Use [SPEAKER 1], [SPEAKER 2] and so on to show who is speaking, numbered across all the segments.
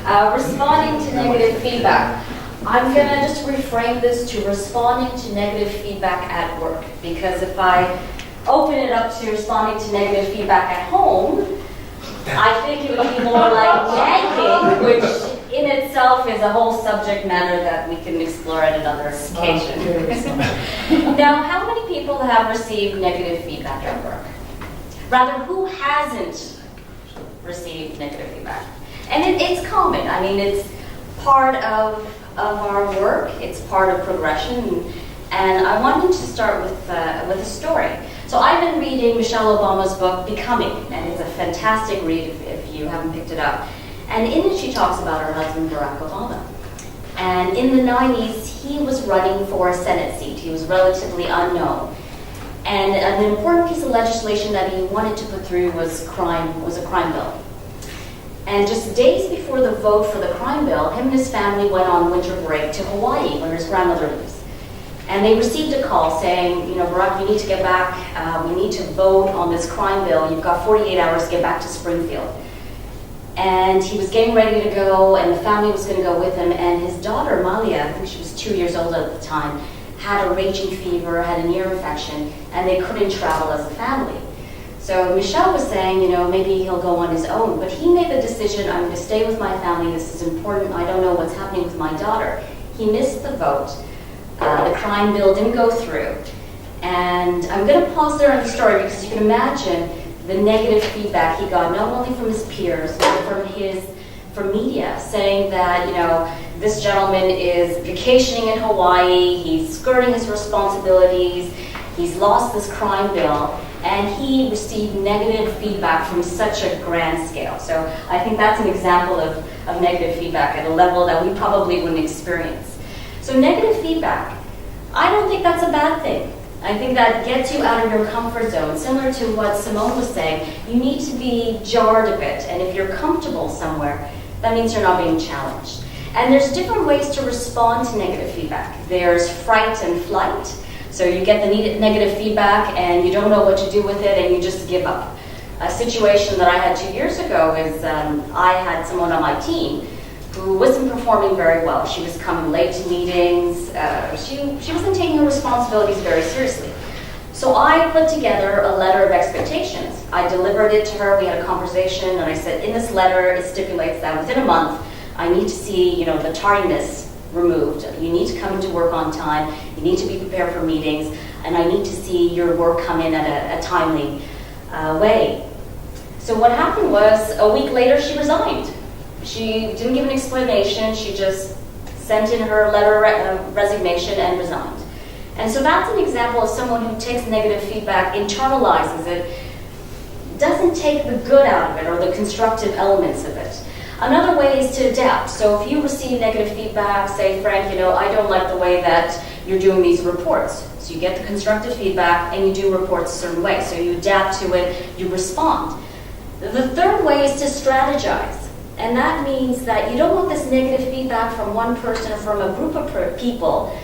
[SPEAKER 1] Responding to negative feedback. I'm going to just reframe this to responding to negative feedback at work, because if I open it up to responding to negative feedback at home, I think it would be more like nagging, which in itself is a whole subject matter that we can explore at another occasion. Now, how many people have received negative feedback at work? Rather, who hasn't received negative feedback? And it's common. I mean, it's part of our work. It's part of progression. And I wanted to start with a story. So I've been reading Michelle Obama's book, Becoming, and it's a fantastic read if you haven't picked it up. And in it, she talks about her husband, Barack Obama. And in the 90s, he was running for a Senate seat. He was relatively unknown. And an important piece of legislation that he wanted to put through was a crime bill. And just days before the vote for the crime bill, him and his family went on winter break to Hawaii, where his grandmother lives. And they received a call saying, you know, Barack, you need to get back. We need to vote on this crime bill. You've got 48 hours to get back to Springfield. And he was getting ready to go, and the family was going to go with him. And his daughter, Malia, I think she was 2 years old at the time, had a raging fever, had an ear infection, and they couldn't travel as a family. So Michelle was saying, you know, maybe he'll go on his own. But he made the decision, I'm going to stay with my family. This is important. I don't know what's happening with my daughter. He missed the vote. The crime bill didn't go through. And I'm going to pause there on the story because you can imagine the negative feedback he got, not only from his peers, but from media, saying that, you know, this gentleman is vacationing in Hawaii, he's skirting his responsibilities, he's lost this crime bill, and he received negative feedback from such a grand scale. So I think that's an example of negative feedback at a level that we probably wouldn't experience. So negative feedback, I don't think that's a bad thing. I think that gets you out of your comfort zone. Similar to what Simone was saying, you need to be jarred a bit. And if you're comfortable somewhere, that means you're not being challenged. And there's different ways to respond to negative feedback. There's fright and flight. So you get the negative feedback and you don't know what to do with it and you just give up. A situation that I had 2 years ago is I had someone on my team who wasn't performing very well. She was coming late to meetings. She wasn't taking her responsibilities very seriously. So I put together a letter of expectations. I delivered it to her. We had a conversation, and I said, in this letter, it stipulates that within a month, I need to see, you know, the tardiness removed. You need to come into work on time. You need to be prepared for meetings, and I need to see your work come in at a timely way. So what happened was, a week later, she resigned. She didn't give an explanation. She just sent in her letter of resignation and resigned. And so that's an example of someone who takes negative feedback, internalizes it, doesn't take the good out of it or the constructive elements of it. Another way is to adapt. So if you receive negative feedback, say, Frank, you know, I don't like the way that you're doing these reports. So you get the constructive feedback and you do reports a certain way. So you adapt to it, you respond. The third way is to strategize. And that means that you don't want this negative feedback from one person or from a group of people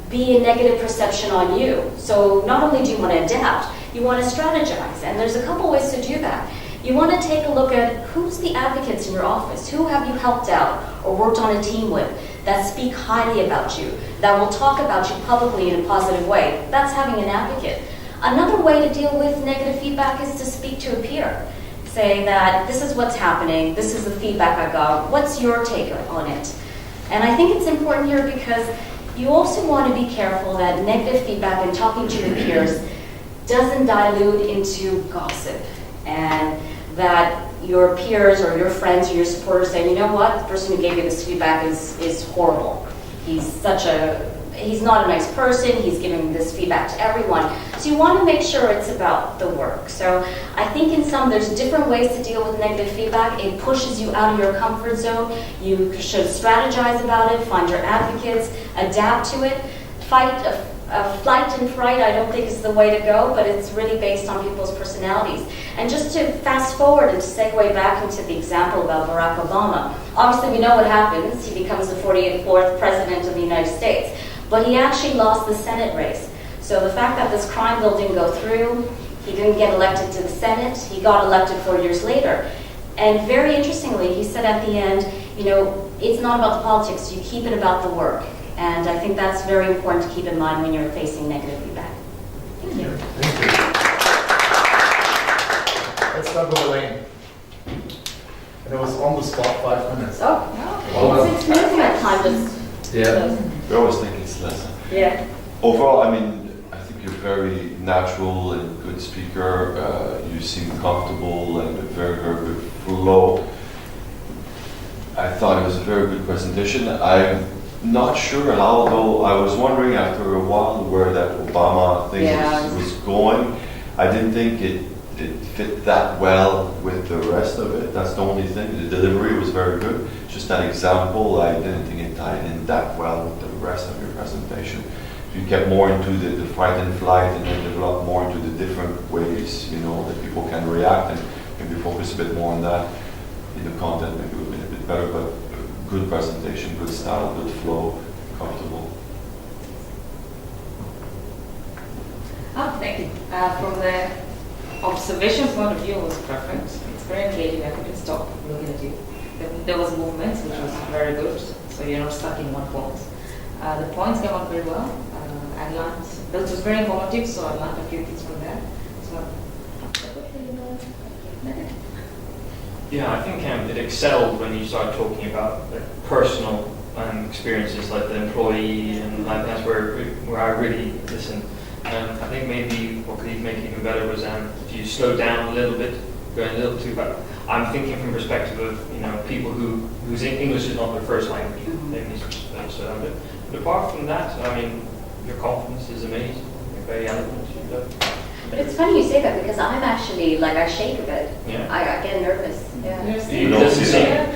[SPEAKER 1] be a negative perception on you. So not only do you want to adapt, you want to strategize. And there's a couple ways to do that. You want to take a look at who's the advocates in your office, who have you helped out or worked on a team with that speak highly about you, that will talk about you publicly in a positive way. That's having an advocate. Another way to deal with negative feedback is to speak to a peer. Say that this is what's happening, this is the feedback I got, what's your take on it? And I think it's important here because you also want to be careful that negative feedback and talking to your peers doesn't dilute into gossip, and that your peers or your friends or your supporters say, you know what, the person who gave you this feedback is horrible. He's not a nice person, he's giving this feedback to everyone. So you want to make sure it's about the work. So I think there's different ways to deal with negative feedback. It pushes you out of your comfort zone. You should strategize about it, find your advocates, adapt to it. Flight and fright, I don't think is the way to go, but it's really based on people's personalities. And just to fast forward and to segue back into the example about Barack Obama, obviously we know what happens. He becomes the 44th president of the United States. But he actually lost the Senate race. So the fact that this crime bill didn't go through, he didn't get elected to the Senate, he got elected 4 years later. And very interestingly, he said at the end, you know, it's not about the politics, you keep it about the work. And I think that's very important to keep in mind when you're facing negative feedback. Thank you.
[SPEAKER 2] Thank you. Let's start with Elaine. And it was on the spot 5 minutes.
[SPEAKER 1] Oh, it's amazing that time just...
[SPEAKER 2] Yeah.
[SPEAKER 3] We always think it's less.
[SPEAKER 1] Yeah.
[SPEAKER 3] Overall, I mean, I think you're very natural and good speaker. You seem comfortable and a very, very good flow. I thought it was a very good presentation. I'm not sure how, though. I was wondering after a while where that Obama thing was going. I didn't think it fit that well with the rest of it. That's the only thing. The delivery was very good. Just that example, I didn't think it tied in that well with the rest of your presentation. You kept more into the fight and flight and then developed more into the different ways, you know, that people can react, and maybe focus a bit more on that. In the content maybe would have been a bit better, but good presentation, good style, good flow, comfortable.
[SPEAKER 4] Thank you. From the observation point of view, it was perfect. It's very engaging. I couldn't stop looking at you. There was movement, which was very good. So you're not stuck in one point. The points came out very well. I learned, that was very informative, so I learned a few things from there. So,
[SPEAKER 5] yeah, I think it excelled when you started talking about like, personal experiences, like the employee, and like, that's where I really listened. I think maybe what could make it even better was if you slow down a little bit, going a little too fast. I'm thinking from the perspective of people whose English is not their first language. But apart from that, I mean, your confidence is amazing. You're very eloquent.
[SPEAKER 1] But it's funny you say that because I'm actually, like, I shake a bit.
[SPEAKER 5] Yeah.
[SPEAKER 1] I get nervous. Yeah.
[SPEAKER 3] You don't see that.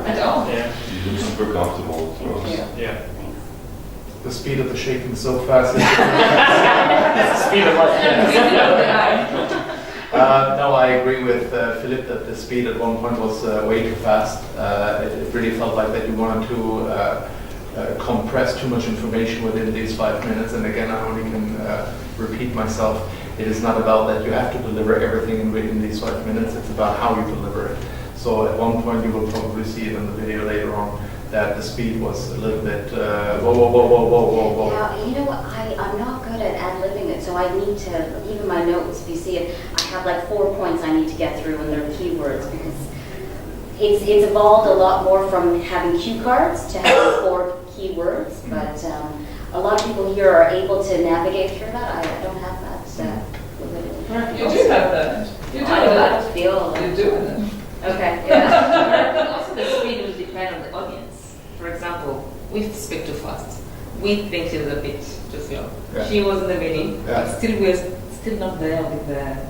[SPEAKER 4] at all.
[SPEAKER 5] Yeah.
[SPEAKER 3] You look super comfortable. So.
[SPEAKER 5] Yeah.
[SPEAKER 2] The speed of the shaking so fast.
[SPEAKER 5] That's the speed of light.
[SPEAKER 2] No, I agree with Philip that the speed at one point was way too fast. It really felt like that you wanted to compress too much information within these 5 minutes. And again, I only can repeat myself. It is not about that you have to deliver everything in these 5 minutes. It's about how you deliver it. So at one point, you will probably see it in the video later on, that the speed was a little bit whoa.
[SPEAKER 1] Yeah, you know what, I'm not good at ad-libbing it, so I need to, even my notes, if you see it, I have like 4 points I need to get through, and they're keywords, because it's evolved a lot more from having cue cards to having 4 keywords, but a lot of people here are able to navigate through that. I don't have that.
[SPEAKER 6] You do have that. You do
[SPEAKER 1] I don't feel
[SPEAKER 6] You're doing it.
[SPEAKER 1] Okay, yeah.
[SPEAKER 4] Also, the speed will depend on the audience. For example, we speak too fast. We think she's a bit too slow.
[SPEAKER 2] Yeah.
[SPEAKER 4] She was in the meeting,
[SPEAKER 2] Yeah.
[SPEAKER 4] but still we're still not there with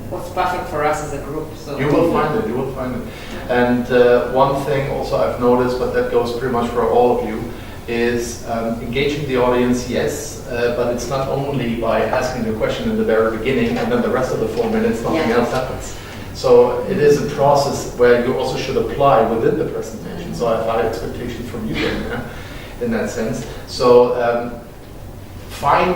[SPEAKER 4] what's perfect for us as a group. So
[SPEAKER 2] You will find it, you will find it. And one thing also I've noticed, but that goes pretty much for all of you, is engaging the audience, yes, but it's not only by asking the question in the very beginning and then the rest of the 4 minutes, nothing else happens. So it is a process where you also should apply within the presentation. So I have high expectations from you in that sense. So find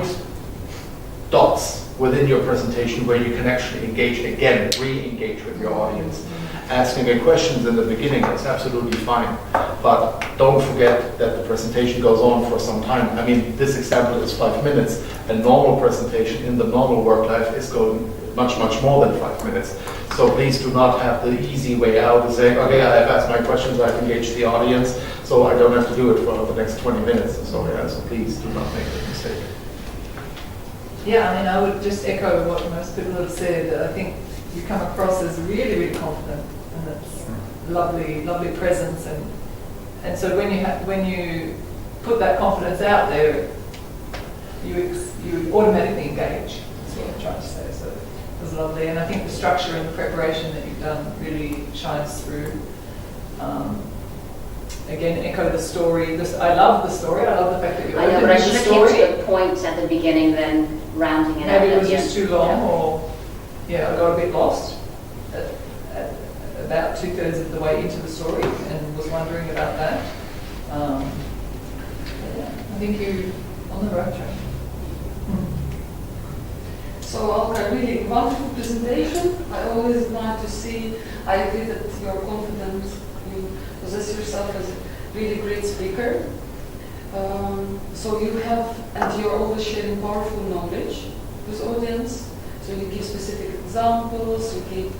[SPEAKER 2] dots within your presentation where you can actually engage again, re-engage with your audience. Asking the questions in the beginning, that's absolutely fine. But don't forget that the presentation goes on for some time. I mean, this example is 5 minutes. A normal presentation in the normal work life is going much, much more than 5 minutes. So please do not have the easy way out of saying, okay, I have asked my questions, I've engaged the audience, so I don't have to do it for the next 20 minutes. So please do not make that mistake.
[SPEAKER 6] Yeah, I mean, I would just echo what most people have said. I think you come across as really, really confident, and it's lovely, lovely presence. And so when you put that confidence out there, you automatically engage. That's what I'm trying to say. So it was lovely, and I think the structure and the preparation that you've done really shines through. Again, echo the story. I love the story. I love the fact that you opened
[SPEAKER 1] but I
[SPEAKER 6] with
[SPEAKER 1] should
[SPEAKER 6] the
[SPEAKER 1] have
[SPEAKER 6] story.
[SPEAKER 1] kept to the point at the beginning, then rounding it up.
[SPEAKER 6] Maybe it was
[SPEAKER 1] at the
[SPEAKER 6] just
[SPEAKER 1] end.
[SPEAKER 6] too long,
[SPEAKER 1] Yeah.
[SPEAKER 6] or I got a bit lost at about 2/3 of the way into the story and was wondering about that. I think you're on the right track.
[SPEAKER 7] So Alka, really wonderful presentation. I always like to see, I agree that you're confident, you possess yourself as a really great speaker. So you have, and you're always sharing powerful knowledge with audience. So you give specific examples, you give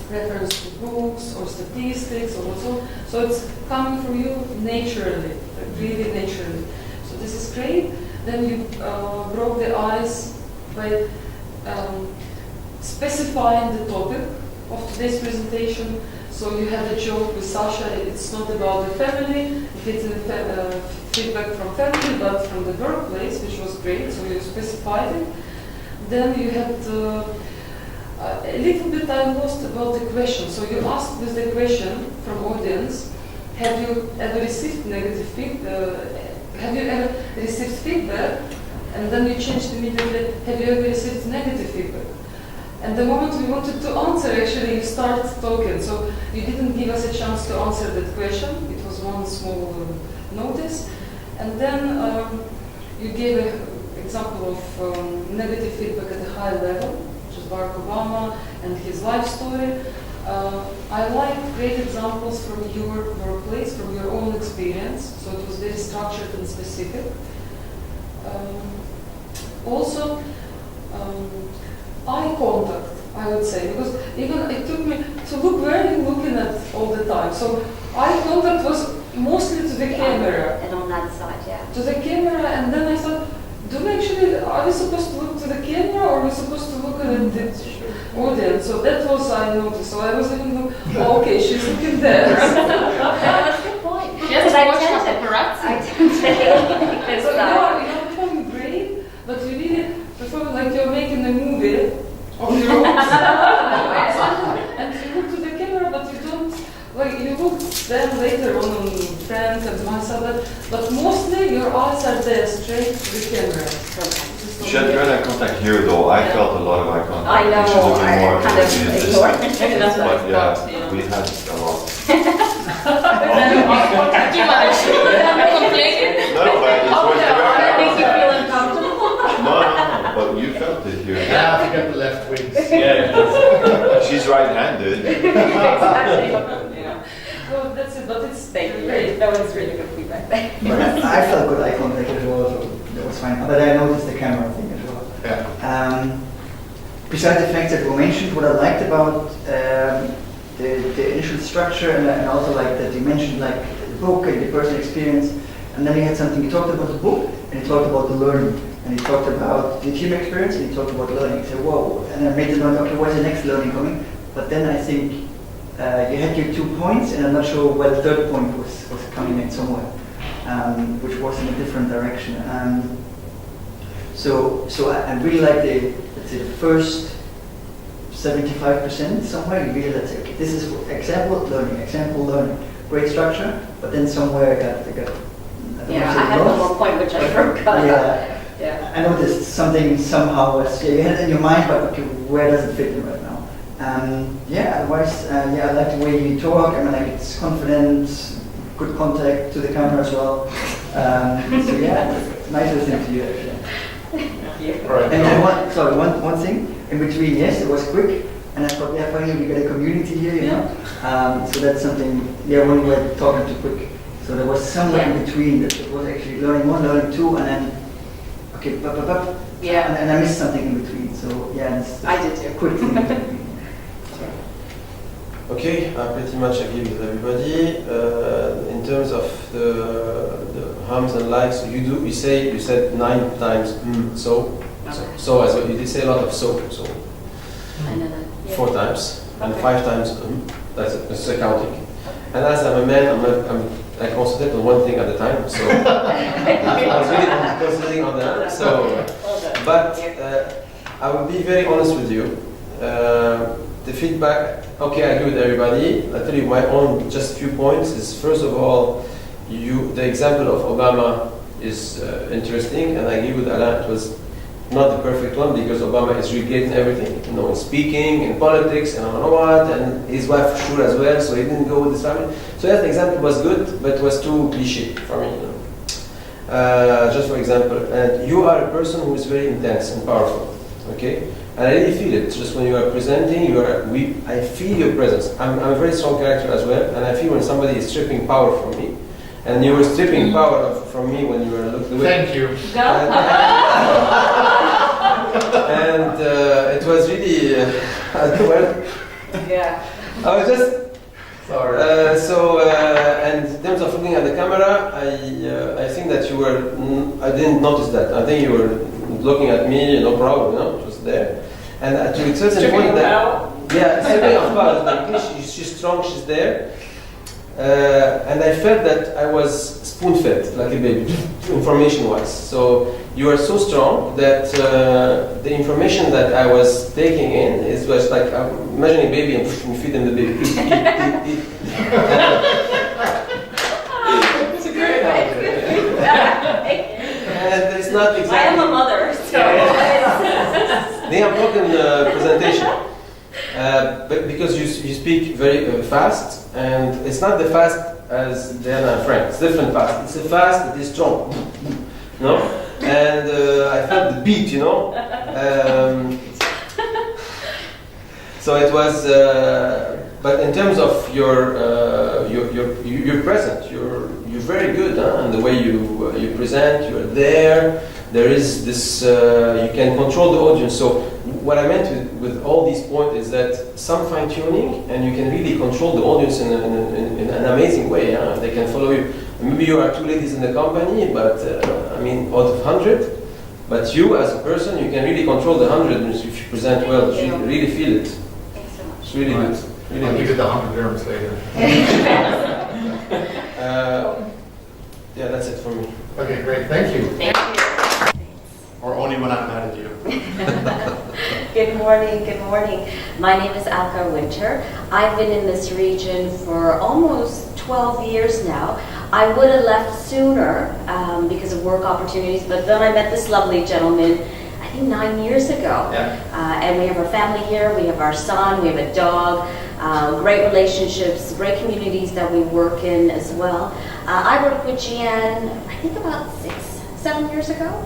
[SPEAKER 7] reference to books or statistics or what's. So it's coming from you naturally, really naturally. So this is great. Then you broke the ice by specifying the topic of today's presentation. So you had a joke with Sasha, it's not about the family, it's feedback from family, but from the workplace, which was great, so you specified it. Then you had a little bit I lost about the question. So you asked with the question from audience, have you ever received negative feedback? Have you ever received feedback? And then you changed immediately, have you ever received negative feedback? And the moment we wanted to answer, actually, you start talking. So you didn't give us a chance to answer that question. It was one small notice. And then you gave an example of negative feedback at a high level, which is Barack Obama and his life story. I like great examples from your workplace, from your own experience. So it was very structured and specific. Also, eye contact, I would say, because even it took me to look where you're looking at all the time. So eye contact was mostly to the camera.
[SPEAKER 1] And on that side, yeah.
[SPEAKER 7] To the camera, and then I thought, are we supposed to look to the camera or are we supposed to look at the audience? So that was I noticed. So I was even look, oh, okay, she's looking there.
[SPEAKER 1] That's a good point.
[SPEAKER 4] Yes,
[SPEAKER 1] I
[SPEAKER 4] watch
[SPEAKER 1] tend to-
[SPEAKER 4] paparazzi.
[SPEAKER 1] I tend to hate
[SPEAKER 7] So
[SPEAKER 1] that.
[SPEAKER 7] you're performing great, but you really perform like you're making a movie of your own and you look to the camera, but you don't, like you look then later on friends and myself, but mostly your eyes are there straight to the camera.
[SPEAKER 3] She had good eye contact here though. I felt a lot of eye contact.
[SPEAKER 1] I know,
[SPEAKER 3] She's looking
[SPEAKER 1] I
[SPEAKER 3] more
[SPEAKER 1] kind
[SPEAKER 3] at
[SPEAKER 1] of
[SPEAKER 3] the
[SPEAKER 1] ignored
[SPEAKER 3] distance.
[SPEAKER 1] it.
[SPEAKER 4] That's what I
[SPEAKER 3] But yeah,
[SPEAKER 4] thought, yeah.
[SPEAKER 3] we had a lot.
[SPEAKER 4] You are complaining?
[SPEAKER 3] No, but it was
[SPEAKER 1] I think you
[SPEAKER 3] very
[SPEAKER 1] feel uncomfortable.
[SPEAKER 3] No, but you felt it here.
[SPEAKER 2] Yeah, forget the left wings.
[SPEAKER 3] She's right-handed.
[SPEAKER 1] Exactly.
[SPEAKER 7] Yeah. So that's it, but it's
[SPEAKER 1] Thank you.
[SPEAKER 7] great.
[SPEAKER 1] That was really good feedback.
[SPEAKER 8] But I felt good eye contact as well, so that was fine. But I noticed the camera thing as well.
[SPEAKER 2] Yeah.
[SPEAKER 8] Besides the fact that we mentioned, what I liked about the initial structure, and also like that you mentioned like the book and the personal experience, and then you had something, you talked about the book, and you talked about the learning, and you talked about the team experience, and you talked about learning. So whoa, and I made the note, okay, where's the next learning coming? But then I think you had your 2 points, and I'm not sure where the third point was coming in somewhere, which was in a different direction. So I really like the, let's say, the first 75% somewhere. You really, let's say, okay, this is example learning, great structure, but then somewhere I got
[SPEAKER 1] Yeah, I had one more point which I forgot.
[SPEAKER 8] Yeah.
[SPEAKER 1] Yeah.
[SPEAKER 8] I noticed something somehow was, you had it in your mind, but okay, where does it fit in right now? Otherwise, I like the way you talk. I mean, like it's confident, good contact to the camera as well. So yeah, it's nice listening to you actually.
[SPEAKER 2] Right.
[SPEAKER 8] And then one thing in between, yes, it was quick, and I thought, yeah, finally we get a community here, you know. So that's something, when we were talking too quick. So there was somewhere in between that it was actually learning one, learning two, and then okay,
[SPEAKER 1] Yeah.
[SPEAKER 8] and I missed something in between. So yeah,
[SPEAKER 1] I did too.
[SPEAKER 8] Quick thing in between.
[SPEAKER 9] Okay, I pretty much agree with everybody. In terms of the harms and likes, you said 9 times so as well. You did say a lot of so
[SPEAKER 1] And then, yeah.
[SPEAKER 9] 4 times and
[SPEAKER 1] Okay.
[SPEAKER 9] 5 times that's accounting. And as I'm a man, I concentrate on one thing at a time. So I was really concentrating on that. So, but I will be very honest with you. The feedback, okay, I agree with everybody. I'll tell you my own, just a few points is, first of all, the example of Obama is interesting, and I agree with Alain, it was not the perfect one because Obama is regretting everything, in speaking, in politics, and I don't know what, and his wife sure as well, so he didn't go with his family. So that example was good, but it was too cliche for me. just for example, and you are a person who is very intense and powerful, okay? And I really feel it. Just when you are presenting, I feel your presence. I'm a very strong character as well, and I feel when somebody is stripping power from me. And you were stripping power from me when you were looking away.
[SPEAKER 2] Thank you.
[SPEAKER 9] And it was really, well,
[SPEAKER 4] Yeah.
[SPEAKER 9] I was just,
[SPEAKER 2] Sorry.
[SPEAKER 9] and in terms of looking at the camera, I think that you were, I didn't notice that. I think you were looking at me, no problem, it was there. And to a certain point that, yeah, stripping of power, like, she's strong, she's there. And I felt that I was spoon-fed, like a baby, information-wise. So you are so strong that the information that I was taking in was like, imagine a baby and feed them the baby. Eat.
[SPEAKER 2] It's a great idea.
[SPEAKER 9] And it's not exactly...
[SPEAKER 1] I am a mother, so...
[SPEAKER 9] They are broken presentation. But because you speak very fast, and it's not the fast as Diana and Frank. It's different fast. It's a fast that is strong, no? And I felt the beat, So it was. But in terms of your present, you're very good, and the way you present, you're there. There is this. You can control the audience. So what I meant with all these points is that some fine tuning, and you can really control the audience in an amazing way. They can follow you. Maybe you are two ladies in the company, but out of 100. But you, as a person, you can really control the 100 if you present well. You really feel it.
[SPEAKER 1] Thanks so much.
[SPEAKER 9] It's really good. Really
[SPEAKER 2] I'll
[SPEAKER 9] good.
[SPEAKER 2] give you the 100 dirhams later.
[SPEAKER 9] Yeah, that's it for me.
[SPEAKER 2] Okay, great. Thank you.
[SPEAKER 1] Thank you.
[SPEAKER 2] Or only when I'm mad at you.
[SPEAKER 1] Good morning, good morning. My name is Alka Winter. I've been in this region for almost 12 years now. I would have left sooner because of work opportunities, but then I met this lovely gentleman, I think 9 years ago.
[SPEAKER 2] Yeah.
[SPEAKER 1] And we have our family here, we have our son, we have a dog, great relationships, great communities that we work in as well. I worked with Gian, I think about 6-7 years ago.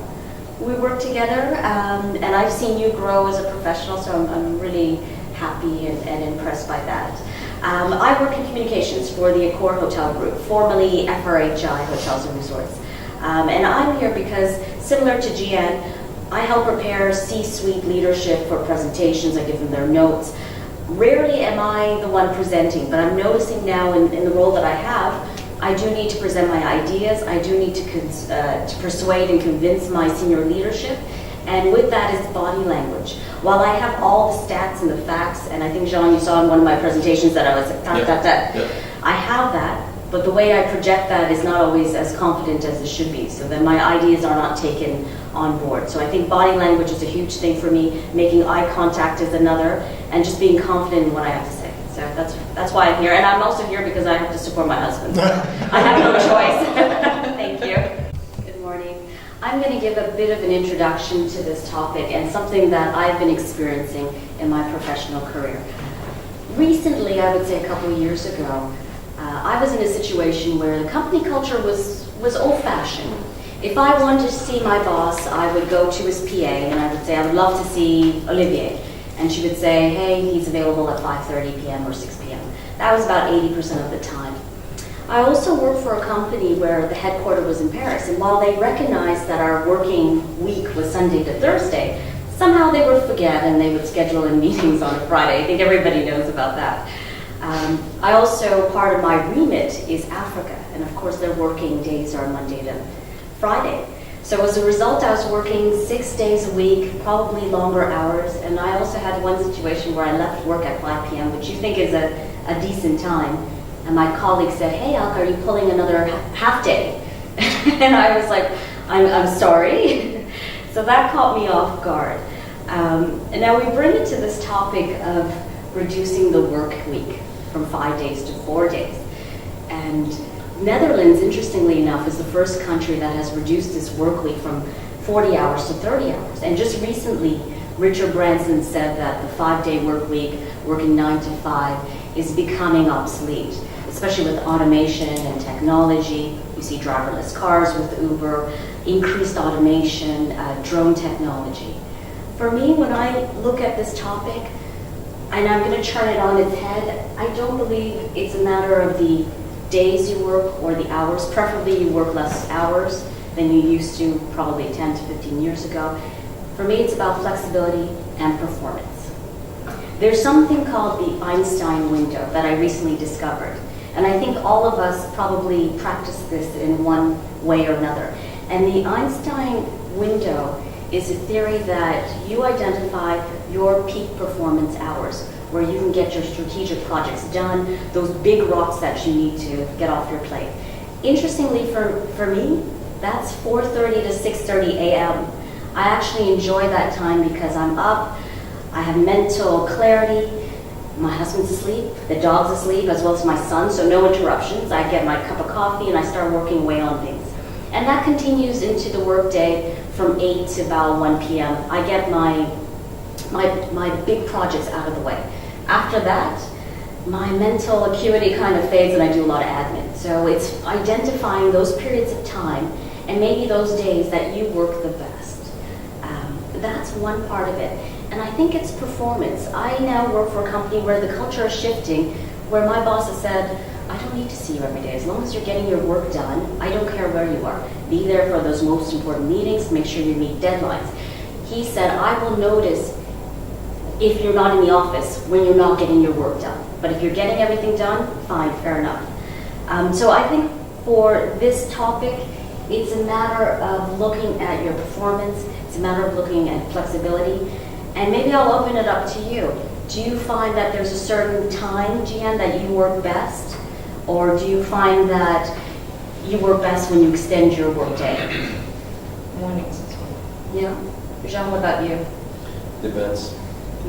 [SPEAKER 1] We work together, and I've seen you grow as a professional, so I'm really happy and impressed by that. I work in communications for the Accor Hotel Group, formerly FRHI Hotels and Resorts. And I'm here because, similar to Gian, I help prepare C-suite leadership for presentations. I give them their notes. Rarely am I the one presenting, but I'm noticing now in the role that I have, I do need to present my ideas. I do need to persuade and convince my senior leadership. And with that is body language. While I have all the stats and the facts, and I think, Jean, you saw in one of my presentations that I was like, I have that, but the way I project that is not always as confident as it should be. So then my ideas are not taken on board. So I think body language is a huge thing for me. Making eye contact is another, and just being confident in what I have to say. So that's why I'm here. And I'm also here because I have to support my husband. So I have no choice. Thank you. Good morning. I'm going to give a bit of an introduction to this topic and something that I've been experiencing in my professional career. Recently, I would say a couple of years ago, I was in a situation where the company culture was old-fashioned. If I wanted to see my boss, I would go to his PA and I would say, I would love to see Olivier. And she would say, hey, he's available at 5:30 p.m. or 6 p.m. That was about 80% of the time. I also worked for a company where the headquarters was in Paris, and while they recognized that our working week was Sunday to Thursday, somehow they would forget and they would schedule in meetings on a Friday. I think everybody knows about that. I also, part of my remit is Africa, and of course their working days are Monday to Friday. So as a result, I was working 6 days a week, probably longer hours, and I also had one situation where I left work at 5 p.m., which you think is a decent time, and my colleague said, hey, Alka, are you pulling another half day? And I was like, I'm sorry. So that caught me off guard. And now we bring it to this topic of reducing the work week from 5 days to 4 days. And Netherlands, interestingly enough, is the first country that has reduced its work week from 40 hours to 30 hours. And just recently, Richard Branson said that the 5-day work week, working 9 to 5, is becoming obsolete. especially with automation and technology. You see driverless cars with Uber, increased automation, drone technology. For me, when I look at this topic, and I'm going to turn it on its head, I don't believe it's a matter of the days you work or the hours. Preferably you work less hours than you used to probably 10 to 15 years ago. For me, it's about flexibility and performance. There's something called the Einstein window that I recently discovered. And I think all of us probably practice this in one way or another. And the Einstein window is a theory that you identify your peak performance hours, where you can get your strategic projects done, those big rocks that you need to get off your plate. Interestingly, for me, that's 4:30 to 6:30 a.m. I actually enjoy that time because I'm up, I have mental clarity, my husband's asleep, the dog's asleep, as well as my son, so no interruptions. I get my cup of coffee and I start working away on things. And that continues into the workday from 8 to about 1 p.m. I get my big projects out of the way. After that, my mental acuity kind of fades and I do a lot of admin. So it's identifying those periods of time and maybe those days that you work the best. That's one part of it. And I think it's performance. I now work for a company where the culture is shifting, where my boss has said, I don't need to see you every day. As long as you're getting your work done, I don't care where you are. Be there for those most important meetings, make sure you meet deadlines. He said, I will notice if you're not in the office when you're not getting your work done. But if you're getting everything done, fine, fair enough. So I think for this topic, it's a matter of looking at your performance. It's a matter of looking at flexibility. And maybe I'll open it up to you. Do you find that there's a certain time, Gian, that you work best? Or do you find that you work best when you extend your work day?
[SPEAKER 4] Mornings as well.
[SPEAKER 1] Yeah. Jean, what about you?
[SPEAKER 9] Depends.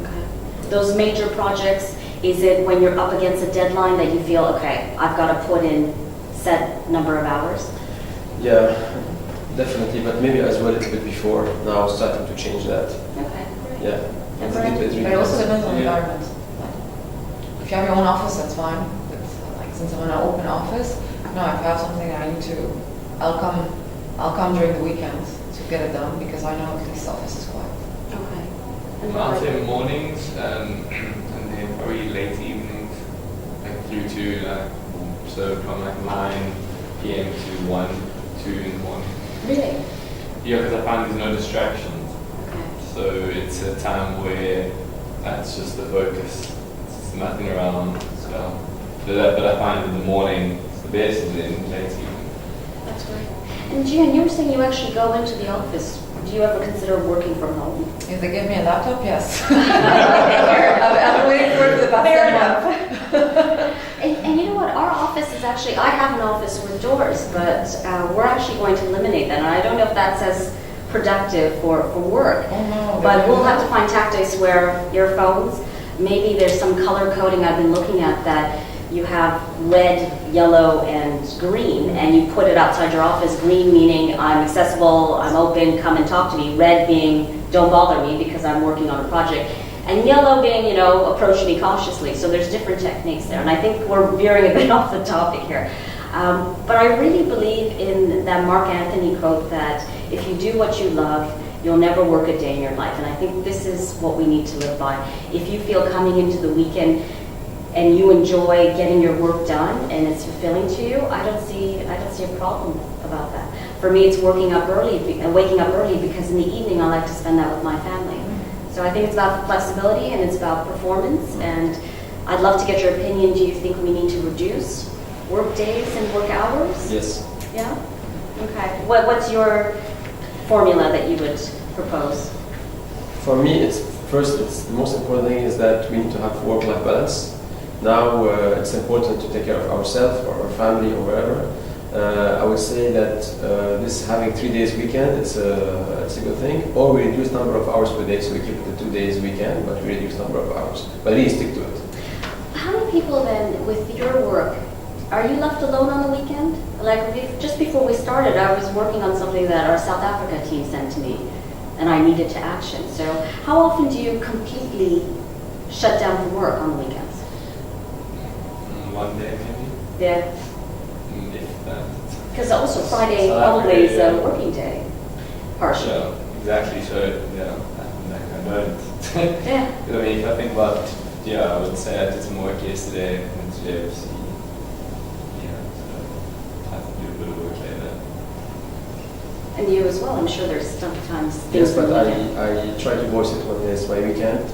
[SPEAKER 1] Okay. Those major projects, is it when you're up against a deadline that you feel, okay, I've got to put in set number of hours?
[SPEAKER 9] Yeah, definitely, but maybe as well a little bit before. Now starting to change that.
[SPEAKER 1] Okay.
[SPEAKER 9] Yeah.
[SPEAKER 1] And
[SPEAKER 9] It's a
[SPEAKER 1] Brent?
[SPEAKER 9] bit- it's
[SPEAKER 7] But
[SPEAKER 9] really
[SPEAKER 7] it also
[SPEAKER 9] different.
[SPEAKER 7] depends on the environment. If you have your own office, that's fine. But like since I'm in an open office, no, if I have something that I need to, I'll come during the weekends to get it done because I know at least the office is quiet.
[SPEAKER 1] Okay. And
[SPEAKER 10] I'll
[SPEAKER 1] what
[SPEAKER 10] say
[SPEAKER 1] about you?
[SPEAKER 10] mornings and then probably late evenings, like through to so from like 9 p.m. to 2 in the morning.
[SPEAKER 1] Really?
[SPEAKER 10] Yeah, because I find there's no distractions.
[SPEAKER 1] Okay.
[SPEAKER 10] So it's a time where that's just the focus. It's nothing around. So, but I find in the morning the best and then late evening.
[SPEAKER 1] That's great. And Gian, you were saying you actually go into the office. Do you ever consider working from home?
[SPEAKER 7] If they give me a laptop, yes. I'm waiting for it for the past 10 months.
[SPEAKER 1] And you know what? Our office is actually, I have an office with doors, but we're actually going to eliminate that. And I don't know if that's as productive for work.
[SPEAKER 7] Oh no.
[SPEAKER 1] But we'll have to find tactics where your phones, maybe there's some color coding I've been looking at that you have red, yellow, and green, and you put it outside your office. Green meaning I'm accessible, I'm open, come and talk to me. Red being don't bother me because I'm working on a project. And yellow being, approach me cautiously. So there's different techniques there. And I think we're veering a bit off the topic here. But I really believe in that Mark Anthony quote that if you do what you love, you'll never work a day in your life. And I think this is what we need to live by. If you feel coming into the weekend and you enjoy getting your work done and it's fulfilling to you, I don't see a problem about that. For me, it's waking up early because in the evening I like to spend that with my family. So I think it's about flexibility and it's about performance. And I'd love to get your opinion. Do you think we need to reduce work days and work hours?
[SPEAKER 9] Yes.
[SPEAKER 1] Yeah? Okay. What's your formula that you would propose?
[SPEAKER 9] For me, it's the most important thing is that we need to have work-life balance. Now it's important to take care of ourselves or our family or wherever. I would say that this having 3 days weekend, it's a good thing. Or we reduce number of hours per day, so we keep the 2 days weekend, but we reduce number of hours. But really stick to it.
[SPEAKER 1] How many people then, with your work, are you left alone on the weekend? Like just before we started, I was working on something that our South Africa team sent to me, and I needed to action. So how often do you completely shut down from work on the weekends?
[SPEAKER 10] 1 day maybe.
[SPEAKER 1] Yeah,
[SPEAKER 10] if that.
[SPEAKER 1] because also Friday
[SPEAKER 10] Saturday,
[SPEAKER 1] probably is a
[SPEAKER 10] yeah.
[SPEAKER 1] working day, partially.
[SPEAKER 10] So, exactly, so, yeah, I don't.
[SPEAKER 1] Yeah.
[SPEAKER 10] I mean, if I think about, I would say I did some work yesterday, and today was, so I have to do a bit of work later.
[SPEAKER 1] And you as well, I'm sure there's sometimes
[SPEAKER 9] Yes,
[SPEAKER 1] things.
[SPEAKER 9] but
[SPEAKER 1] in the weekend.
[SPEAKER 9] I try to voice it when it's my weekend.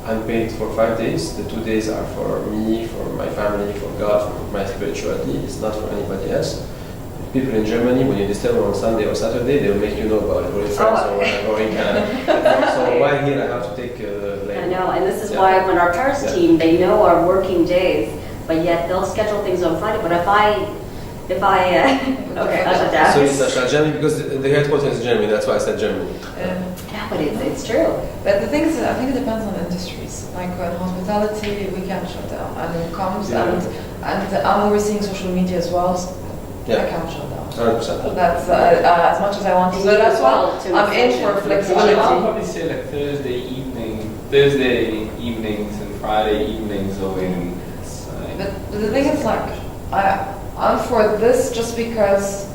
[SPEAKER 9] I'm paid for 5 days. The 2 days are for me, for my family, for God, for my spirituality. It's not for anybody else. People in Germany, when you disturb them on Sunday or Saturday, they will make you know about it, or in France or whatever, or in Canada. So why here I have to take blame?
[SPEAKER 1] I know, and this is
[SPEAKER 9] Yeah.
[SPEAKER 1] why when our Paris
[SPEAKER 9] Yeah.
[SPEAKER 1] team, they know our working days, but yet they'll schedule things on Friday. But if I, okay, I'll shut down.
[SPEAKER 9] So it's not Germany because the headquarters is Germany. That's why I said Germany.
[SPEAKER 1] Yeah, but it's true.
[SPEAKER 6] But the thing is, I think it depends on industries. Like in hospitality, we can shut down, and it comes, and I'm overseeing social media as well. So I can't shut down.
[SPEAKER 9] 100%.
[SPEAKER 6] That's as much as I want to. So that's why I'm in for
[SPEAKER 10] I'll
[SPEAKER 6] flexibility.
[SPEAKER 10] probably say like Thursday evenings and Friday evenings are when it's like,
[SPEAKER 6] But the thing is, like, I'm for this just because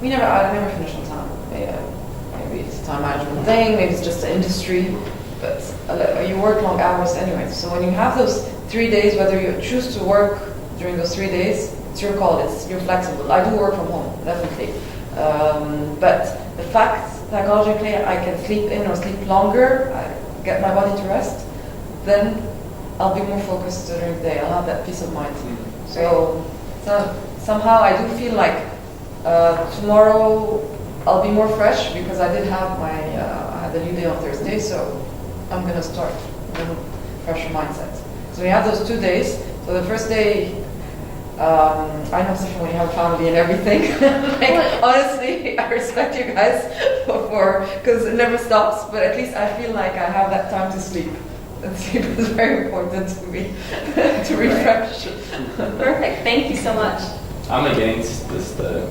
[SPEAKER 6] I never finish on time. Maybe it's a time management thing, maybe it's just the industry, but you work long hours anyway. So when you have those 3 days, whether you choose to work during those 3 days, it's your call. You're flexible. I do work from home, definitely. But the fact psychologically I can sleep in or sleep longer, I get my body to rest, then I'll be more focused during the day. I'll have that peace of mind. So somehow I do feel like tomorrow I'll be more fresh because I did have I had a new day on Thursday, so I'm gonna start with a fresher mindset. So we have those 2 days. So the first day, I know especially when you have a family and everything. Honestly, I respect you guys because it never stops. But at least I feel like I have that time to sleep. And sleep is very important to me to refresh.
[SPEAKER 1] Perfect. Thank you so much.
[SPEAKER 10] I'm against this though.